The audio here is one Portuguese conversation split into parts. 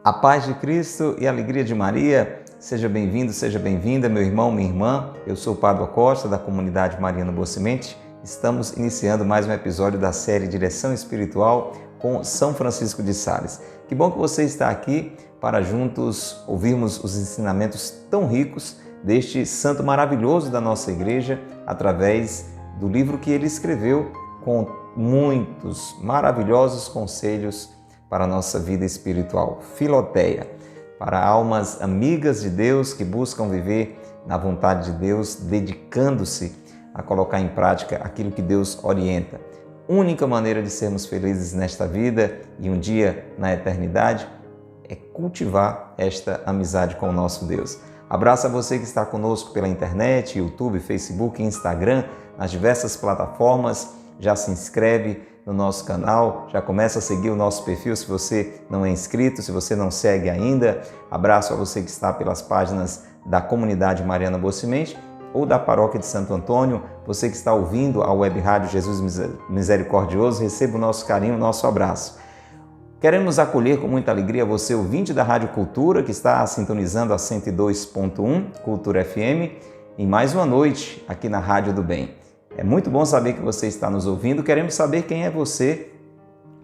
A paz de Cristo e a alegria de Maria. Seja bem-vindo, seja bem-vinda, meu irmão, minha irmã. Eu sou o Padre Costa, da comunidade Mariana Boa Semente. Estamos iniciando mais um episódio da série Direção Espiritual com São Francisco de Sales. Que bom que você está aqui para juntos ouvirmos os ensinamentos tão ricos deste santo maravilhoso da nossa igreja, através do livro que ele escreveu com muitos maravilhosos conselhos para a nossa vida espiritual. Filoteia, para almas amigas de Deus que buscam viver na vontade de Deus, dedicando-se a colocar em prática aquilo que Deus orienta. Única maneira de sermos felizes nesta vida e um dia na eternidade é cultivar esta amizade com o nosso Deus. Abraço a você que está conosco pela internet, YouTube, Facebook, Instagram, nas diversas plataformas. Já se inscreve no nosso canal, já começa a seguir o nosso perfil se você não é inscrito, se você não segue ainda. Abraço a você que está pelas páginas da comunidade Mariana Boa Semente ou da Paróquia de Santo Antônio. Você que está ouvindo a Web Rádio Jesus Misericordioso, receba o nosso carinho, o nosso abraço. Queremos acolher com muita alegria você, ouvinte da Rádio Cultura, que está sintonizando a 102.1 Cultura FM, em mais uma noite aqui na Rádio do Bem. É muito bom saber que você está nos ouvindo. Queremos saber quem é você.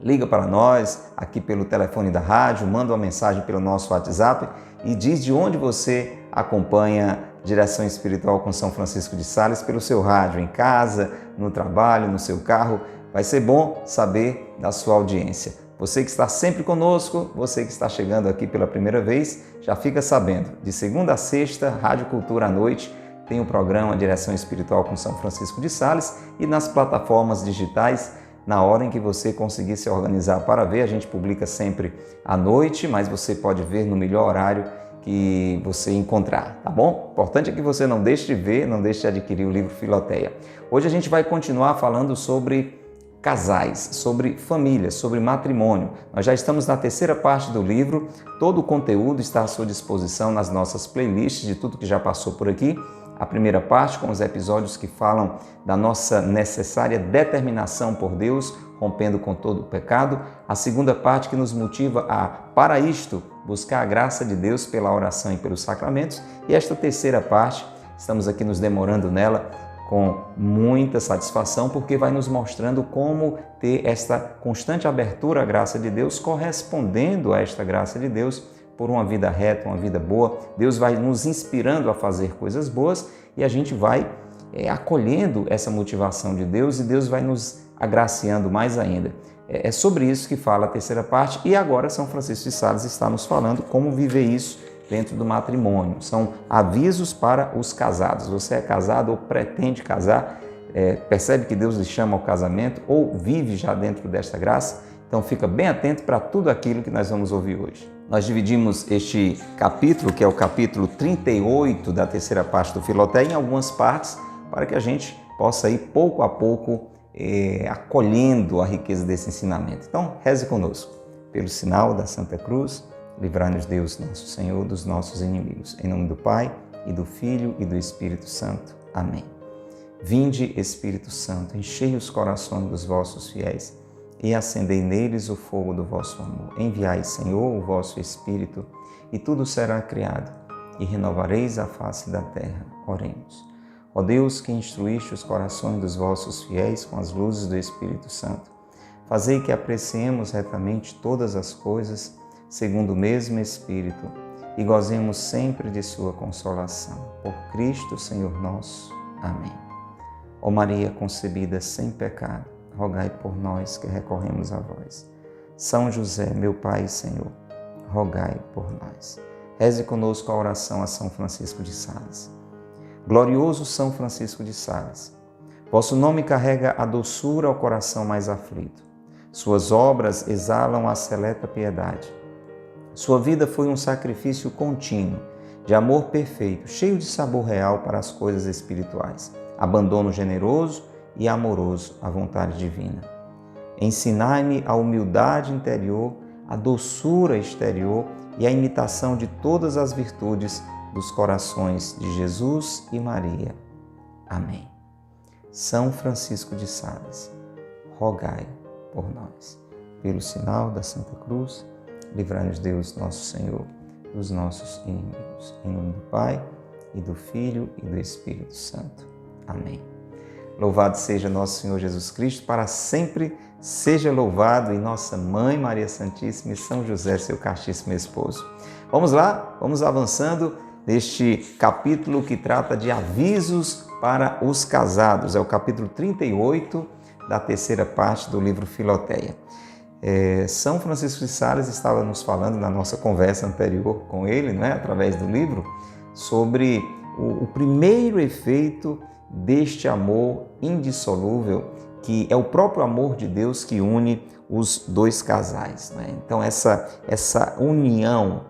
Liga para nós aqui pelo telefone da rádio, manda uma mensagem pelo nosso WhatsApp e diz de onde você acompanha Direção Espiritual com São Francisco de Sales pelo seu rádio, em casa, no trabalho, no seu carro. Vai ser bom saber da sua audiência. Você que está sempre conosco, você que está chegando aqui pela primeira vez, já fica sabendo. De segunda a sexta, Rádio Cultura à noite, tem o programa Direção Espiritual com São Francisco de Sales e nas plataformas digitais, na hora em que você conseguir se organizar para ver, a gente publica sempre à noite, mas você pode ver no melhor horário que você encontrar, tá bom? Importante é que você não deixe de ver, não deixe de adquirir o livro Filoteia. Hoje a gente vai continuar falando sobre casais, sobre família, sobre matrimônio. Nós já estamos na terceira parte do livro, todo o conteúdo está à sua disposição nas nossas playlists de tudo que já passou por aqui. A primeira parte, com os episódios que falam da nossa necessária determinação por Deus, rompendo com todo o pecado. A segunda parte, que nos motiva a, para isto, buscar a graça de Deus pela oração e pelos sacramentos. E esta terceira parte, estamos aqui nos demorando nela com muita satisfação, porque vai nos mostrando como ter esta constante abertura à graça de Deus, correspondendo a esta graça de Deus, por uma vida reta, uma vida boa. Deus vai nos inspirando a fazer coisas boas e a gente vai acolhendo essa motivação de Deus e Deus vai nos agraciando mais ainda. É sobre isso que fala a terceira parte e agora São Francisco de Sales está nos falando como viver isso dentro do matrimônio. São avisos para os casados. Você é casado ou pretende casar, percebe que Deus lhe chama ao casamento ou vive já dentro desta graça? Então fica bem atento para tudo aquilo que nós vamos ouvir hoje. Nós dividimos este capítulo, que é o capítulo 38 da terceira parte do Filoteia, em algumas partes, para que a gente possa ir pouco a pouco acolhendo a riqueza desse ensinamento. Então, reze conosco. Pelo sinal da Santa Cruz, livrai-nos Deus, nosso Senhor, dos nossos inimigos. Em nome do Pai, e do Filho, e do Espírito Santo. Amém. Vinde, Espírito Santo, enchei os corações dos vossos fiéis, e acendei neles o fogo do vosso amor. Enviai, Senhor, o vosso Espírito, e tudo será criado, e renovareis a face da terra. Oremos. Ó Deus, que instruíste os corações dos vossos fiéis com as luzes do Espírito Santo, fazei que apreciemos retamente todas as coisas, segundo o mesmo Espírito, e gozemos sempre de sua consolação. Por Cristo, Senhor nosso. Amém. Ó Maria concebida sem pecado, rogai por nós que recorremos a vós. São José, meu Pai e Senhor, rogai por nós. Reze conosco a oração a São Francisco de Sales. Glorioso São Francisco de Sales, vosso nome carrega a doçura ao coração mais aflito. Suas obras exalam a seleta piedade. Sua vida foi um sacrifício contínuo, de amor perfeito, cheio de sabor real para as coisas espirituais, abandono generoso e amoroso à vontade divina. Ensinai-me a humildade interior, a doçura exterior e a imitação de todas as virtudes dos corações de Jesus e Maria. Amém. São Francisco de Sales, rogai por nós. Pelo sinal da Santa Cruz, Livrai-nos, Deus, nosso Senhor, dos nossos inimigos. Em nome do Pai, e do Filho, e do Espírito Santo. Amém. Louvado seja nosso Senhor Jesus Cristo, para sempre seja louvado, e nossa Mãe Maria Santíssima e São José, seu castíssimo esposo. Vamos lá, vamos avançando neste capítulo que trata de avisos para os casados. É o capítulo 38 da terceira parte do livro Filoteia. São Francisco de Sales estava nos falando na nossa conversa anterior com ele, né, através do livro, sobre o primeiro efeito deste amor indissolúvel, que é o próprio amor de Deus que une os dois casais, né? Então essa união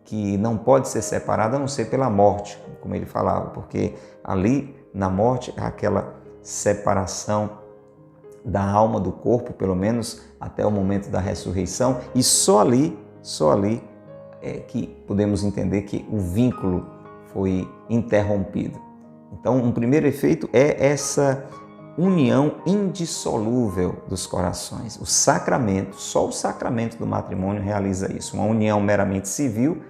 que não pode ser separada a não ser pela morte, como ele falava, porque ali na morte há aquela separação da alma do corpo, pelo menos até o momento da ressurreição, e só ali é que podemos entender que o vínculo foi interrompido. Então, um primeiro efeito é essa união indissolúvel dos corações. O sacramento, só o sacramento do matrimônio realiza isso. Uma união meramente civil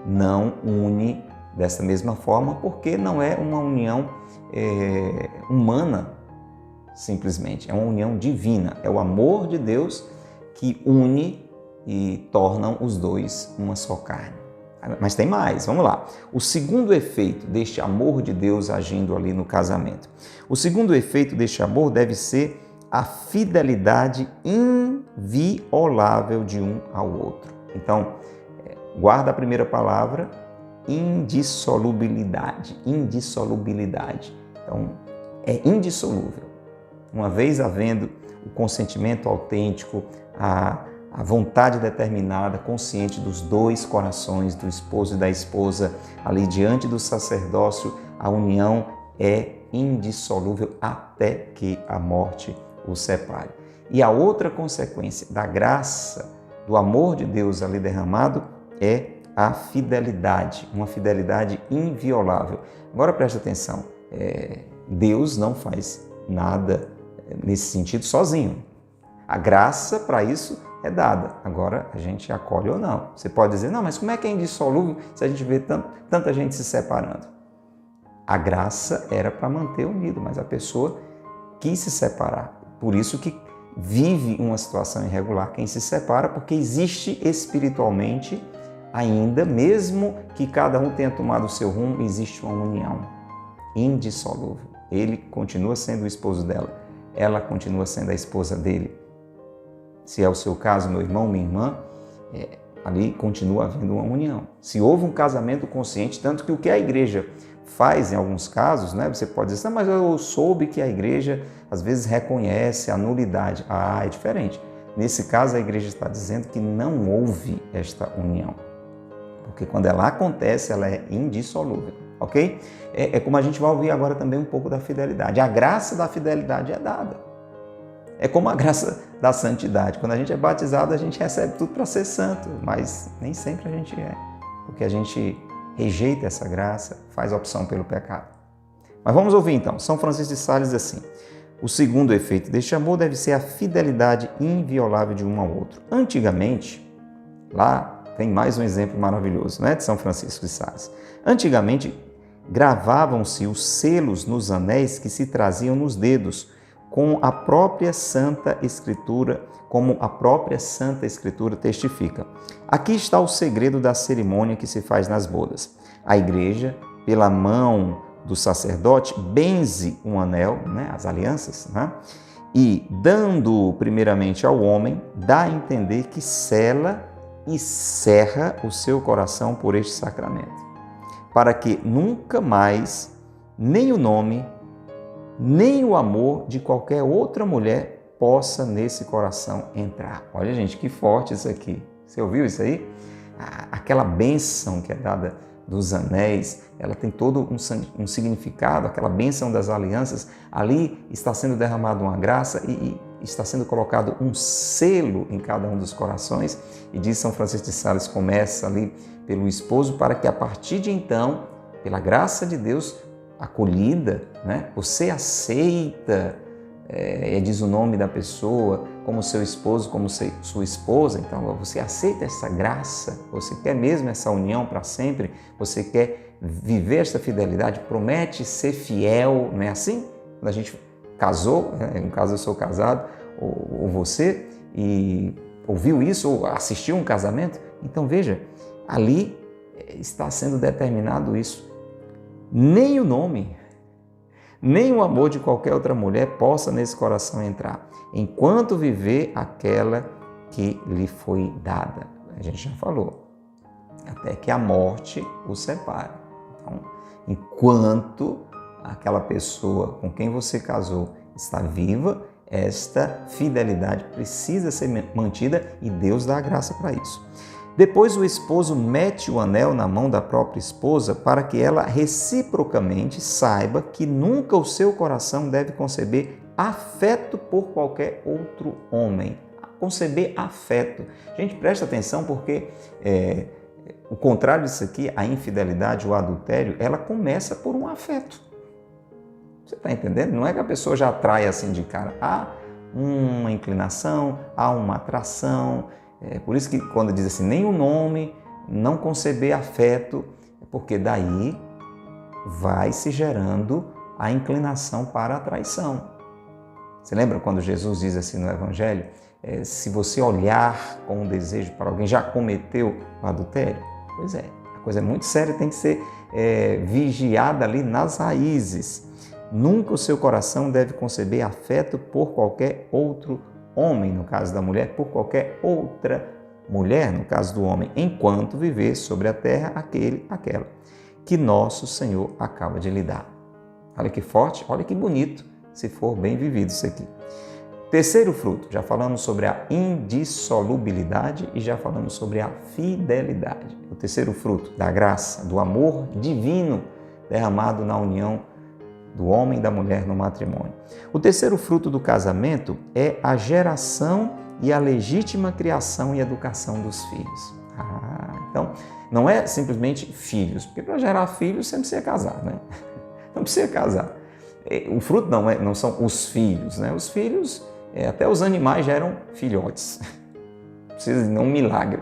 não une dessa mesma forma, porque não é uma união humana, simplesmente. É uma união divina. É o amor de Deus que une e tornam os dois uma só carne. Mas tem mais, vamos lá. O segundo efeito deste amor de Deus agindo ali no casamento. O segundo efeito deste amor deve ser a fidelidade inviolável de um ao outro. Então, guarda a primeira palavra, indissolubilidade. Indissolubilidade. Então, é indissolúvel. Uma vez havendo o consentimento autêntico, a vontade determinada, consciente dos dois corações, do esposo e da esposa, ali diante do sacerdócio, a união é indissolúvel até que a morte os separe. E a outra consequência da graça, do amor de Deus ali derramado, é a fidelidade, uma fidelidade inviolável. Agora preste atenção, Deus não faz nada nesse sentido sozinho. A graça para isso é dada. Agora a gente acolhe ou não. Você pode dizer, não, mas como é que é indissolúvel se a gente vê tanta gente se separando? A graça era para manter unido, mas a pessoa quis se separar. Por isso que vive uma situação irregular quem se separa, porque existe espiritualmente ainda, mesmo que cada um tenha tomado o seu rumo, existe uma união indissolúvel. Ele continua sendo o esposo dela, ela continua sendo a esposa dele. Se é o seu caso, meu irmão, minha irmã, ali continua havendo uma união. Se houve um casamento consciente, tanto que o que a igreja faz em alguns casos, né, você pode dizer, mas eu soube que a igreja às vezes reconhece a nulidade. Ah, é diferente. Nesse caso, a igreja está dizendo que não houve esta união. Porque quando ela acontece, ela é indissolúvel, ok? É como a gente vai ouvir agora também um pouco da fidelidade. A graça da fidelidade é dada. É como a graça da santidade. Quando a gente é batizado, a gente recebe tudo para ser santo, mas nem sempre a gente é, porque a gente rejeita essa graça, faz opção pelo pecado. Mas vamos ouvir então. São Francisco de Sales diz assim: o segundo efeito deste amor deve ser a fidelidade inviolável de um ao outro. Antigamente, lá tem mais um exemplo maravilhoso, né, de São Francisco de Sales. Antigamente, gravavam-se os selos nos anéis que se traziam nos dedos, como a própria Santa Escritura testifica. Aqui está o segredo da cerimônia que se faz nas bodas. A igreja, pela mão do sacerdote, benze um anel, né, as alianças, né, e, dando primeiramente ao homem, dá a entender que sela e cerra o seu coração por este sacramento, para que nunca mais nem o nome, nem o amor de qualquer outra mulher possa nesse coração entrar. Olha, gente, que forte isso aqui. Você ouviu isso aí? Aquela bênção que é dada dos anéis, ela tem todo um significado, aquela bênção das alianças. Ali está sendo derramada uma graça e está sendo colocado um selo em cada um dos corações. E diz São Francisco de Sales, começa ali pelo esposo, para que a partir de então, pela graça de Deus, acolhida, né? Você aceita diz o nome da pessoa, como seu esposo, como sua esposa. Então, você aceita essa graça? Você quer mesmo essa união para sempre? Você quer viver esta fidelidade? Promete ser fiel, não é assim? Quando a gente casou, no caso eu sou casado, ou você, e ouviu isso, ou assistiu um casamento, então veja, ali está sendo determinado isso. Nem o nome, nem o amor de qualquer outra mulher possa nesse coração entrar, enquanto viver aquela que lhe foi dada. A gente já falou, até que a morte o separe. Então, enquanto aquela pessoa com quem você casou está viva, esta fidelidade precisa ser mantida e Deus dá a graça para isso. Depois o esposo mete o anel na mão da própria esposa para que ela reciprocamente saiba que nunca o seu coração deve conceber afeto por qualquer outro homem. Conceber afeto. Gente, presta atenção porque o contrário disso aqui, a infidelidade, o adultério, ela começa por um afeto. Você está entendendo? Não é que a pessoa já atrai assim de cara. Há uma inclinação, há uma atração. Por isso que quando diz assim, nem o nome, não conceber afeto, porque daí vai se gerando a inclinação para a traição. Você lembra quando Jesus diz assim no Evangelho, se você olhar com um desejo para alguém, já cometeu o adultério? Pois é, a coisa é muito séria, tem que ser vigiada ali nas raízes. Nunca o seu coração deve conceber afeto por qualquer outro homem, no caso da mulher, por qualquer outra mulher, no caso do homem, enquanto viver sobre a terra aquela que nosso Senhor acaba de lhe dar. Olha que forte, olha que bonito, se for bem vivido isso aqui. Terceiro fruto, já falamos sobre a indissolubilidade e já falamos sobre a fidelidade. O terceiro fruto da graça, do amor divino derramado na união do homem e da mulher no matrimônio. O terceiro fruto do casamento é a geração e a legítima criação e educação dos filhos. Então, não é simplesmente filhos, porque para gerar filhos você não precisa casar, né? Não precisa casar. O fruto não são os filhos, né? Os filhos, até os animais geram filhotes. Precisa de um milagre.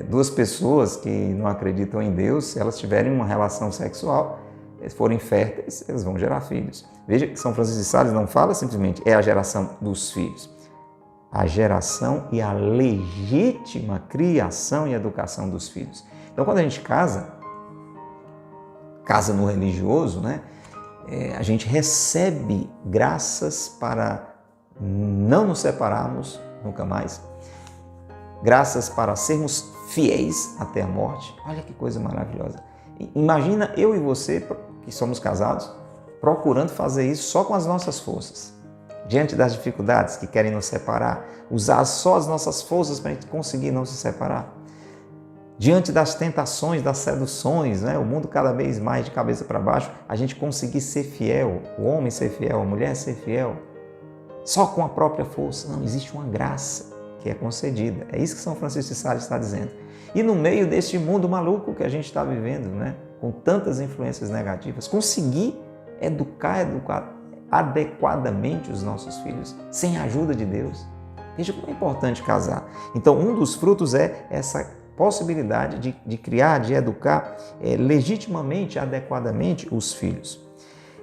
Duas pessoas que não acreditam em Deus, se elas tiverem uma relação sexual, forem férteis, eles vão gerar filhos. Veja que São Francisco de Sales não fala simplesmente é a geração dos filhos. A geração e a legítima criação e educação dos filhos. Então, quando a gente casa no religioso, né, a gente recebe graças para não nos separarmos nunca mais, graças para sermos fiéis até a morte. Olha que coisa maravilhosa. Imagina eu e você, que somos casados, procurando fazer isso só com as nossas forças. Diante das dificuldades que querem nos separar, usar só as nossas forças para a gente conseguir não se separar. Diante das tentações, das seduções, né? O mundo cada vez mais de cabeça para baixo, a gente conseguir ser fiel, o homem ser fiel, a mulher ser fiel, só com a própria força. Não, existe uma graça que é concedida. É isso que São Francisco de Sales está dizendo. E no meio deste mundo maluco que a gente está vivendo, né? Com tantas influências negativas, conseguir educar adequadamente os nossos filhos, sem a ajuda de Deus. Veja como é importante casar. Então, um dos frutos é essa possibilidade de criar, de educar legitimamente, adequadamente os filhos.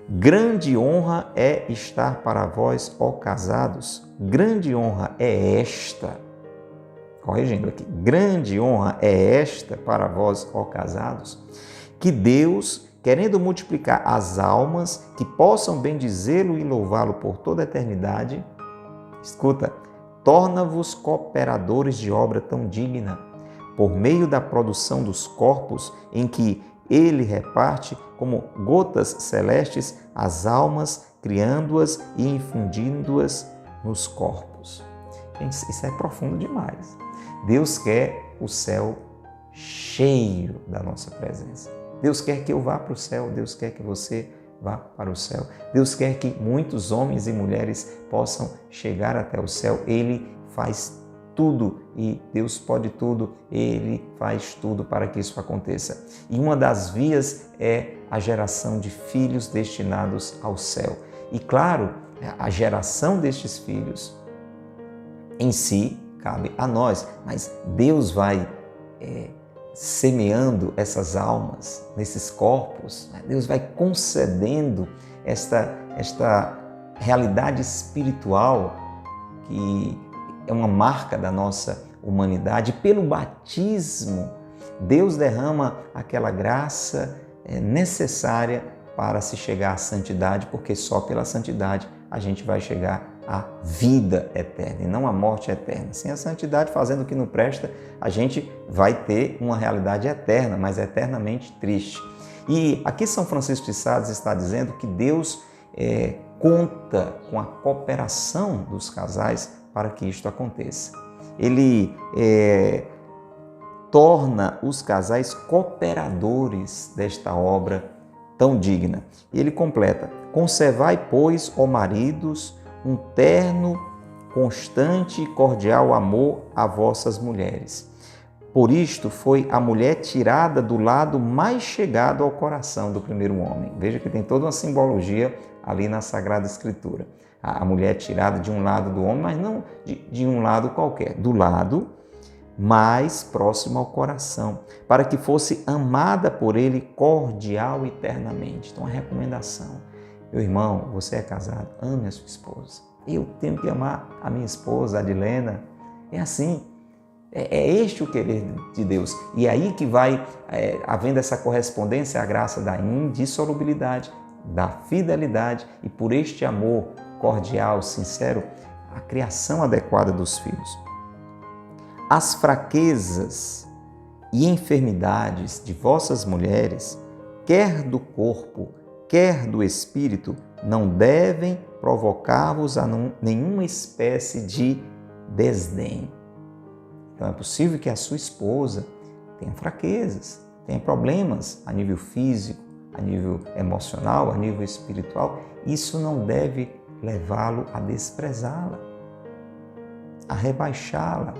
Grande honra é estar para vós, ó casados. Grande honra é esta. Corrigindo aqui. Grande honra é esta para vós, ó casados, que Deus, querendo multiplicar as almas que possam bendizê-lo e louvá-lo por toda a eternidade, escuta, torna-vos cooperadores de obra tão digna, por meio da produção dos corpos em que ele reparte como gotas celestes as almas, criando-as e infundindo-as nos corpos. Gente, isso é profundo demais. Deus quer o céu cheio da nossa presença. Deus quer que eu vá para o céu, Deus quer que você vá para o céu. Deus quer que muitos homens e mulheres possam chegar até o céu. Ele faz tudo e Deus pode tudo, Ele faz tudo para que isso aconteça. E uma das vias é a geração de filhos destinados ao céu. E claro, a geração destes filhos em si cabe a nós, mas Deus vai semeando essas almas nesses corpos, né? Deus vai concedendo esta realidade espiritual que é uma marca da nossa humanidade. Pelo batismo, Deus derrama aquela graça necessária para se chegar à santidade, porque só pela santidade a gente vai chegar à vida eterna e não à morte eterna. Sem a santidade, fazendo o que não presta, a gente vai ter uma realidade eterna, mas eternamente triste. E aqui São Francisco de Sales está dizendo que Deus conta com a cooperação dos casais para que isto aconteça. Ele torna os casais cooperadores desta obra tão digna. E ele completa: conservai, pois, ó maridos, um terno, constante e cordial amor a vossas mulheres. Por isto foi a mulher tirada do lado mais chegado ao coração do primeiro homem. Veja que tem toda uma simbologia ali na Sagrada Escritura. A mulher tirada de um lado do homem, mas não de um lado qualquer, do lado mais próximo ao coração, para que fosse amada por ele cordial eternamente. Então, a recomendação: meu irmão, você é casado, ame a sua esposa. Eu tenho que amar a minha esposa, Adilena. É assim, é este o querer de Deus. E aí que vai havendo essa correspondência à graça da indissolubilidade, da fidelidade e por este amor cordial, sincero, a criação adequada dos filhos. As fraquezas e enfermidades de vossas mulheres, quer do corpo, quer do espírito, não devem provocar-vos a nenhuma espécie de desdém. Então é possível que a sua esposa tenha fraquezas, tenha problemas a nível físico, a nível emocional, a nível espiritual. Isso não deve levá-lo a desprezá-la, a rebaixá-la,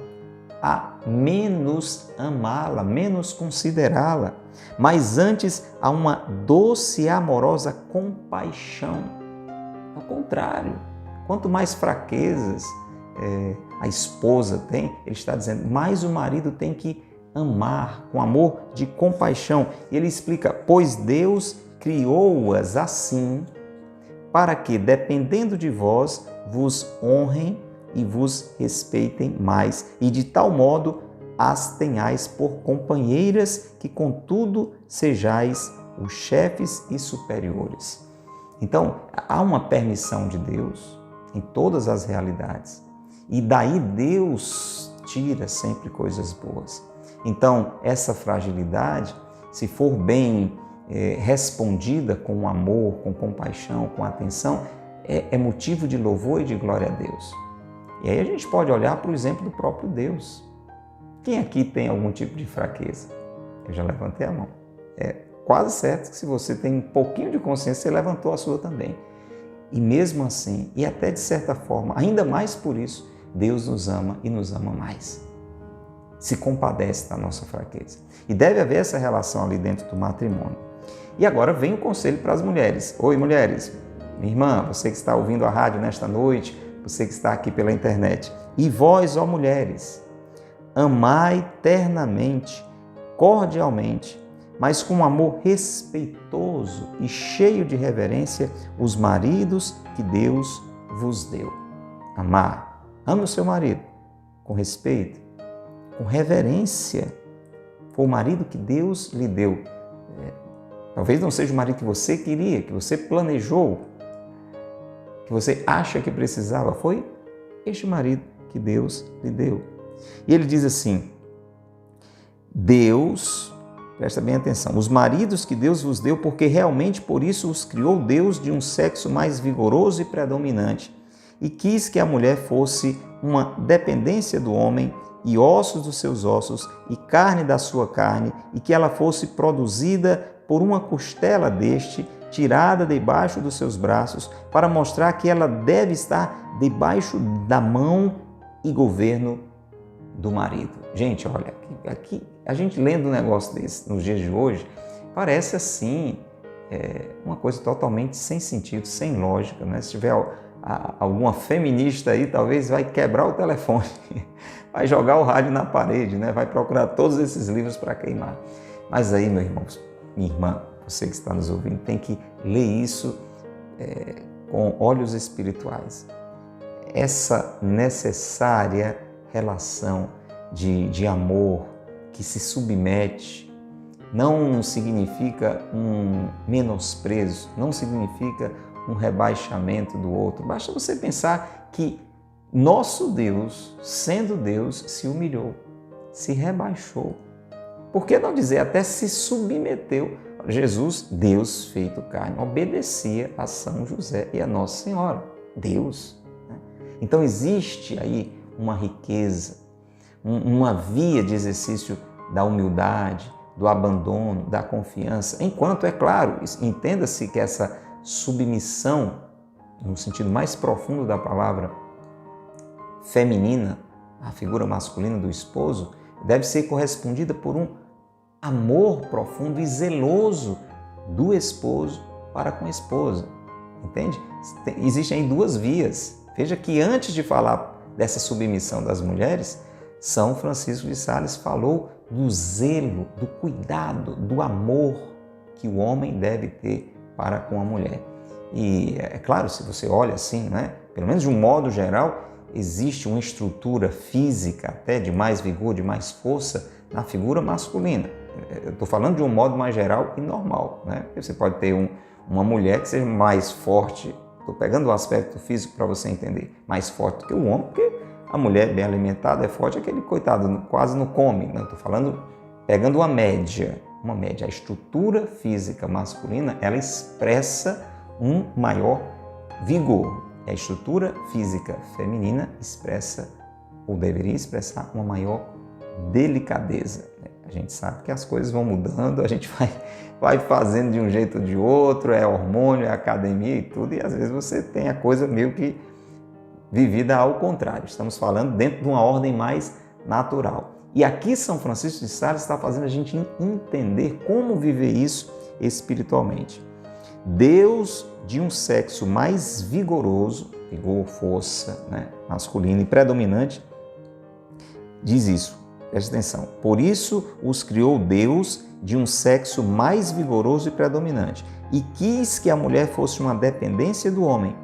a menos amá-la, menos considerá-la, mas antes a uma doce e amorosa compaixão. Ao contrário, quanto mais fraquezas a esposa tem, ele está dizendo, mais o marido tem que amar com amor de compaixão. E ele explica: pois Deus criou-as assim, para que, dependendo de vós, vos honrem e vos respeitem mais, e de tal modo as tenhais por companheiras, que contudo sejais os chefes e superiores. Então, há uma permissão de Deus em todas as realidades, e daí Deus tira sempre coisas boas. Então, essa fragilidade, se for bem respondida com amor, com compaixão, com atenção, é motivo de louvor e de glória a Deus. E aí a gente pode olhar para o exemplo do próprio Deus. Quem aqui tem algum tipo de fraqueza? Eu já levantei a mão. É quase certo que se você tem um pouquinho de consciência, você levantou a sua também. E mesmo assim, e até de certa forma, ainda mais por isso, Deus nos ama e nos ama mais. Se compadece da nossa fraqueza. E deve haver essa relação ali dentro do matrimônio. E agora vem o conselho para as mulheres. Oi, mulheres, minha irmã, você que está ouvindo a rádio nesta noite, você que está aqui pela internet. E vós, ó mulheres, amai ternamente, cordialmente, mas com amor respeitoso e cheio de reverência, os maridos que Deus vos deu. Amar. Ame o seu marido com respeito, com reverência. Foi o marido que Deus lhe deu. Talvez não seja o marido que você queria, que você planejou, que você acha que precisava. Foi este marido que Deus lhe deu. E ele diz assim: Deus, presta bem atenção, os maridos que Deus vos deu, porque realmente por isso os criou Deus de um sexo mais vigoroso e predominante, e quis que a mulher fosse uma dependência do homem, e ossos dos seus ossos, e carne da sua carne, e que ela fosse produzida por uma costela deste, tirada debaixo dos seus braços, para mostrar que ela deve estar debaixo da mão e governo do marido. Gente, olha, aqui a gente lendo um negócio desse nos dias de hoje, parece assim, uma coisa totalmente sem sentido, sem lógica, né? Se tiver alguma feminista aí talvez vai quebrar o telefone, vai jogar o rádio na parede, né? Vai procurar todos esses livros para queimar. Mas aí, meu irmão, minha irmã, você que está nos ouvindo, tem que ler isso com olhos espirituais. Essa necessária relação de amor que se submete não significa um menosprezo, não significa um rebaixamento do outro. Basta você pensar que nosso Deus, sendo Deus, se humilhou, se rebaixou. Por que não dizer até se submeteu? Jesus, Deus feito carne, obedecia a São José e a Nossa Senhora, Deus. Né? Então existe aí uma riqueza, uma via de exercício da humildade, do abandono, da confiança. Enquanto, é claro, entenda-se que essa submissão, no sentido mais profundo da palavra feminina, a figura masculina do esposo, deve ser correspondida por um amor profundo e zeloso do esposo para com a esposa. Entende? Existem aí duas vias. Veja que antes de falar dessa submissão das mulheres, São Francisco de Sales falou do zelo, do cuidado, do amor que o homem deve ter para com a mulher. E é claro, se você olha assim, né, pelo menos de um modo geral, existe uma estrutura física até de mais vigor, de mais força na figura masculina. Eu estou falando de um modo mais geral e normal, né? Você pode ter uma mulher que seja mais forte, estou pegando o aspecto físico para você entender, mais forte do que o homem, porque a mulher bem alimentada é forte, aquele coitado quase não come, né? Estou falando, pegando uma média. A estrutura física masculina, ela expressa um maior vigor. A estrutura física feminina expressa, ou deveria expressar, uma maior delicadeza. A gente sabe que as coisas vão mudando, a gente vai fazendo de um jeito ou de outro, é hormônio, é academia e tudo, e às vezes você tem a coisa meio que vivida ao contrário. Estamos falando dentro de uma ordem mais natural. E aqui São Francisco de Sales está fazendo a gente entender como viver isso espiritualmente. Deus de um sexo mais vigoroso, vigor, força, né, masculino e predominante, diz isso, preste atenção. Por isso os criou Deus de um sexo mais vigoroso e predominante, e quis que a mulher fosse uma dependência do homem,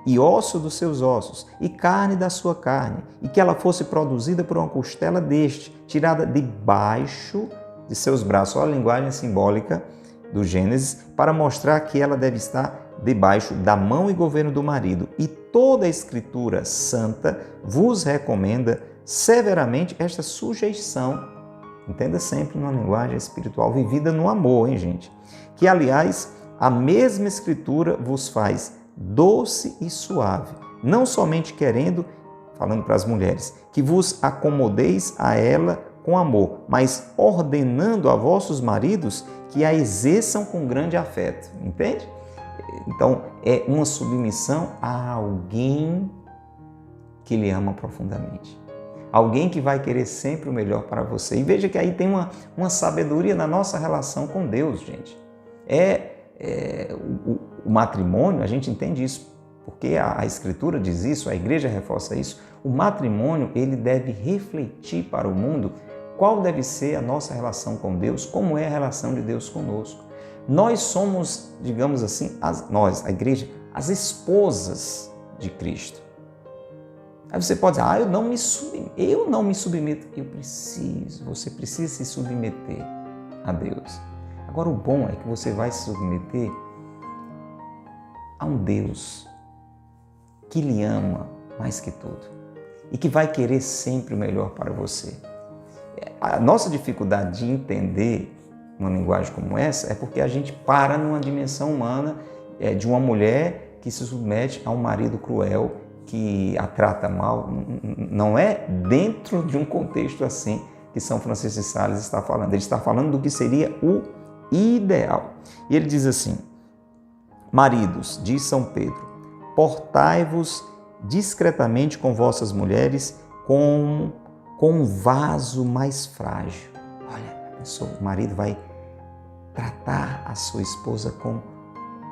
e osso dos seus ossos, e carne da sua carne, e que ela fosse produzida por uma costela deste, tirada debaixo de seus braços. Olha a linguagem simbólica do Gênesis, para mostrar que ela deve estar debaixo da mão e governo do marido. E toda a Escritura Santa vos recomenda severamente esta sujeição. Entenda sempre numa linguagem espiritual vivida no amor, hein, gente? Que, aliás, a mesma Escritura vos faz doce e suave, não somente querendo, falando para as mulheres, que vos acomodeis a ela com amor, mas ordenando a vossos maridos que a exerçam com grande afeto. Entende? Então, é uma submissão a alguém que lhe ama profundamente. Alguém que vai querer sempre o melhor para você. E veja que aí tem uma sabedoria na nossa relação com Deus, gente. O matrimônio, a gente entende isso, porque a Escritura diz isso, a Igreja reforça isso. O matrimônio, ele deve refletir para o mundo qual deve ser a nossa relação com Deus, como é a relação de Deus conosco. Nós somos, digamos assim, a Igreja, as esposas de Cristo. Aí você pode dizer, eu não me submeto. Você precisa se submeter a Deus. Agora, o bom é que você vai se submeter a um Deus que lhe ama mais que tudo e que vai querer sempre o melhor para você. A nossa dificuldade de entender uma linguagem como essa é porque a gente para numa dimensão humana de uma mulher que se submete a um marido cruel que a trata mal. Não é dentro de um contexto assim que São Francisco de Sales está falando. Ele está falando do que seria o ideal. E ele diz assim: maridos, diz São Pedro, portai-vos discretamente com vossas mulheres com um vaso mais frágil. Olha, o marido vai tratar a sua esposa com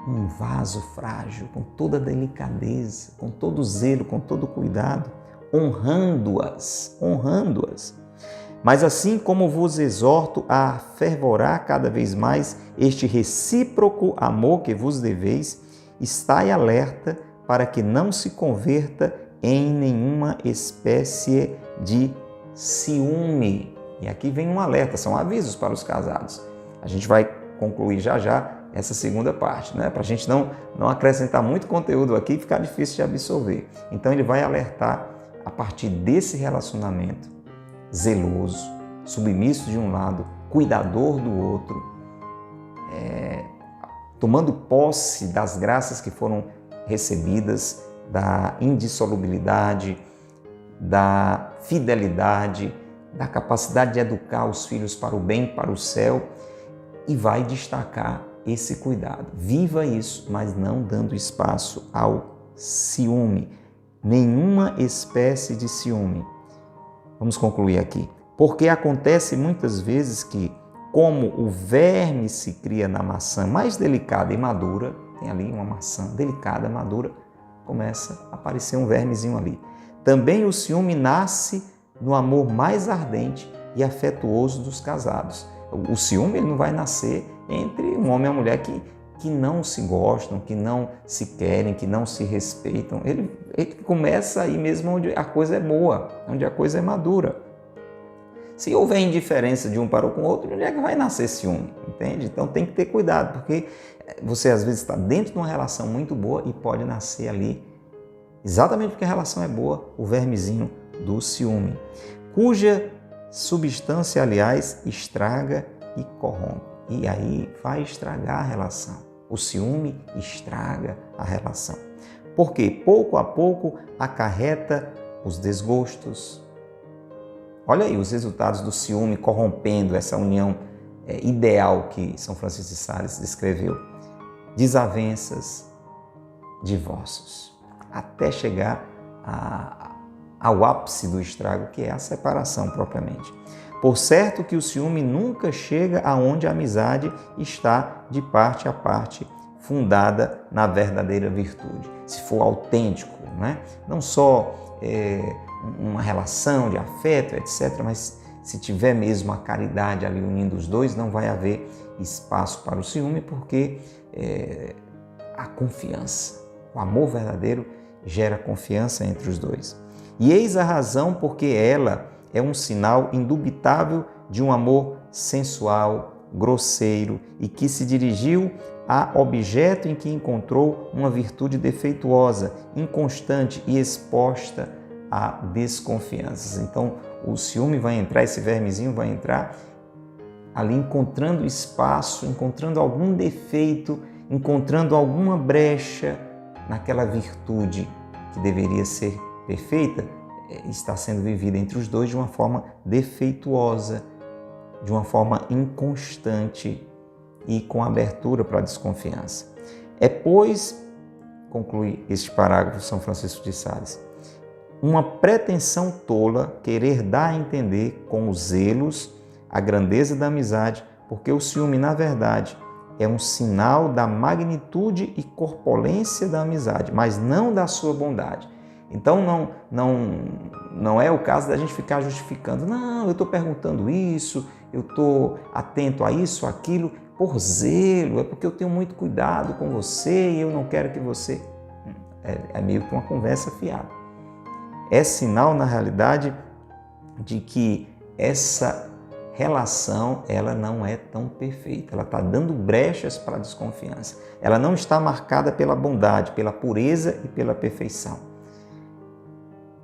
um vaso frágil, com toda delicadeza, com todo zelo, com todo cuidado, honrando-as. Mas assim como vos exorto a fervorar cada vez mais este recíproco amor que vos deveis, estai alerta para que não se converta em nenhuma espécie de ciúme. E aqui vem um alerta, são avisos para os casados. A gente vai concluir já essa segunda parte, né? Para a gente não acrescentar muito conteúdo aqui e ficar difícil de absorver. Então ele vai alertar a partir desse relacionamento zeloso, submisso de um lado, cuidador do outro, tomando posse das graças que foram recebidas, da indissolubilidade, da fidelidade, da capacidade de educar os filhos para o bem, para o céu, e vai destacar esse cuidado. Viva isso, mas não dando espaço ao ciúme. Nenhuma espécie de ciúme. Vamos concluir aqui. Porque acontece muitas vezes que, como o verme se cria na maçã mais delicada e madura, tem ali uma maçã delicada, madura, começa a aparecer um vermezinho ali. Também o ciúme nasce no amor mais ardente e afetuoso dos casados. O ciúme ele não vai nascer entre um homem e uma mulher que não se gostam, que não se querem, que não se respeitam. Ele começa aí mesmo onde a coisa é boa, onde a coisa é madura. Se houver indiferença de um para com o outro, onde é que vai nascer ciúme? Entende? Então tem que ter cuidado, porque você às vezes está dentro de uma relação muito boa e pode nascer ali, exatamente porque a relação é boa, o vermezinho do ciúme, cuja substância, aliás, estraga e corrompe. E aí vai estragar a relação. O ciúme estraga a relação. Porque pouco a pouco acarreta os desgostos. Olha aí os resultados do ciúme corrompendo essa união ideal que São Francisco de Sales descreveu. Desavenças, divórcios, até chegar ao ápice do estrago, que é a separação propriamente. Por certo que o ciúme nunca chega aonde a amizade está de parte a parte, fundada na verdadeira virtude. Se for autêntico, né? Não só uma relação de afeto, etc., mas se tiver mesmo a caridade ali unindo os dois, não vai haver espaço para o ciúme, porque a confiança, o amor verdadeiro gera confiança entre os dois. E eis a razão porque ela é um sinal indubitável de um amor sensual, grosseiro e que se dirigiu a objeto em que encontrou uma virtude defeituosa, inconstante e exposta a desconfianças. Então, o ciúme vai entrar, esse vermezinho vai entrar ali encontrando espaço, encontrando algum defeito, encontrando alguma brecha naquela virtude que deveria ser perfeita, está sendo vivida entre os dois de uma forma defeituosa, de uma forma inconstante e com abertura para a desconfiança. Pois, conclui este parágrafo São Francisco de Sales, uma pretensão tola querer dar a entender com os zelos a grandeza da amizade, porque o ciúme, na verdade, é um sinal da magnitude e corpulência da amizade, mas não da sua bondade. Então não é o caso da gente ficar justificando. Não, eu estou perguntando isso, eu estou atento a isso, aquilo, por zelo, é porque eu tenho muito cuidado com você e eu não quero que você... É meio que uma conversa fiada. É sinal, na realidade, de que essa relação ela não é tão perfeita. Ela está dando brechas para a desconfiança. Ela não está marcada pela bondade, pela pureza e pela perfeição.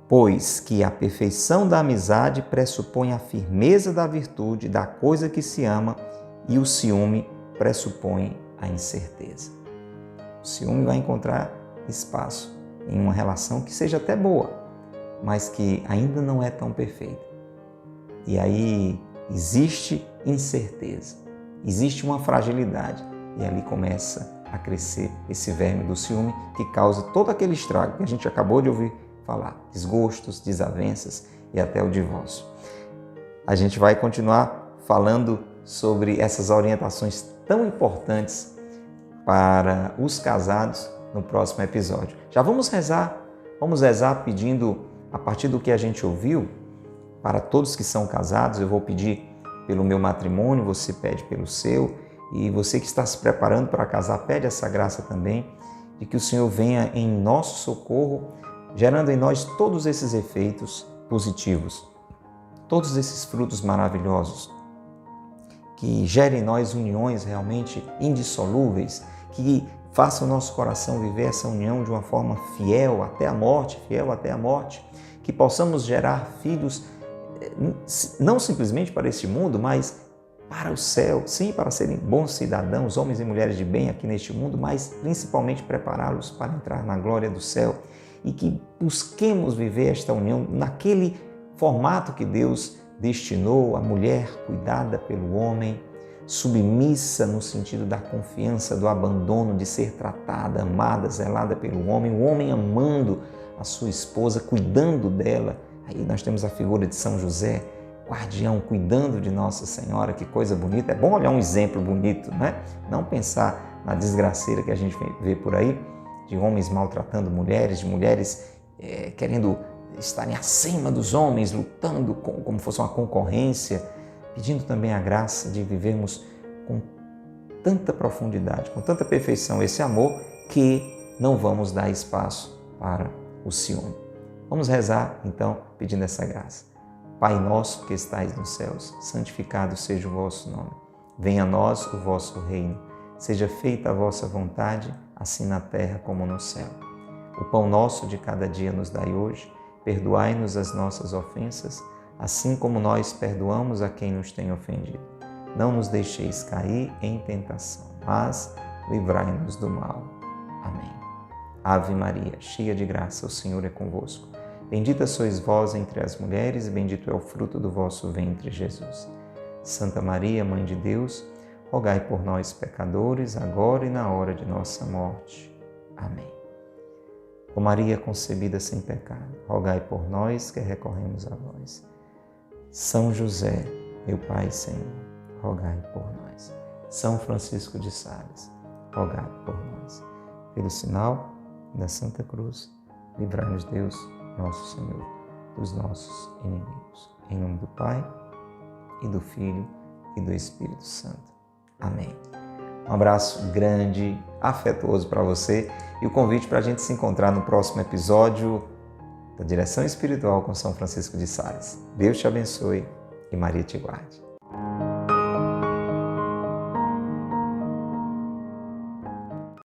Pois que a perfeição da amizade pressupõe a firmeza da virtude, da coisa que se ama, e o ciúme pressupõe a incerteza. O ciúme vai encontrar espaço em uma relação que seja até boa, mas que ainda não é tão perfeita. E aí existe incerteza, existe uma fragilidade, e ali começa a crescer esse verme do ciúme que causa todo aquele estrago que a gente acabou de ouvir falar, desgostos, desavenças e até o divórcio. A gente vai continuar falando sobre essas orientações tão importantes para os casados no próximo episódio. Já vamos rezar pedindo, a partir do que a gente ouviu, para todos que são casados. Eu vou pedir pelo meu matrimônio, você pede pelo seu, e você que está se preparando para casar, pede essa graça também, de que o Senhor venha em nosso socorro, gerando em nós todos esses efeitos positivos, todos esses frutos maravilhosos, que gerem em nós uniões realmente indissolúveis, que façam o nosso coração viver essa união de uma forma fiel até a morte, que possamos gerar filhos não simplesmente para este mundo, mas para o céu, sim, para serem bons cidadãos, homens e mulheres de bem aqui neste mundo, mas principalmente prepará-los para entrar na glória do céu, e que busquemos viver esta união naquele formato que Deus destinou, a mulher cuidada pelo homem, submissa no sentido da confiança, do abandono, de ser tratada, amada, zelada pelo homem, o homem amando a sua esposa, cuidando dela. Aí nós temos a figura de São José, guardião, cuidando de Nossa Senhora, que coisa bonita. É bom olhar um exemplo bonito, né? Não pensar na desgraceira que a gente vê por aí, de homens maltratando mulheres, de mulheres querendo estarem acima dos homens, lutando como fosse uma concorrência, pedindo também a graça de vivermos com tanta profundidade, com tanta perfeição esse amor, que não vamos dar espaço para o ciúme. Vamos rezar, então, pedindo essa graça. Pai nosso que estais nos céus, santificado seja o vosso nome. Venha a nós o vosso reino. Seja feita a vossa vontade, assim na terra como no céu. O pão nosso de cada dia nos dai hoje. Perdoai-nos as nossas ofensas, assim como nós perdoamos a quem nos tem ofendido. Não nos deixeis cair em tentação, mas livrai-nos do mal. Amém. Ave Maria, cheia de graça, o Senhor é convosco. Bendita sois vós entre as mulheres, e bendito é o fruto do vosso ventre, Jesus. Santa Maria, Mãe de Deus, rogai por nós, pecadores, agora e na hora de nossa morte. Amém. Ó Maria concebida sem pecado, rogai por nós que recorremos a vós. São José, meu Pai e Senhor, rogai por nós. São Francisco de Sales, rogai por nós. Pelo sinal da Santa Cruz, livrai-nos Deus, nosso Senhor, dos nossos inimigos. Em nome do Pai, e do Filho, e do Espírito Santo. Amém. Um abraço grande, afetuoso para você, e o convite para a gente se encontrar no próximo episódio da Direção Espiritual com São Francisco de Sales. Deus te abençoe e Maria te guarde.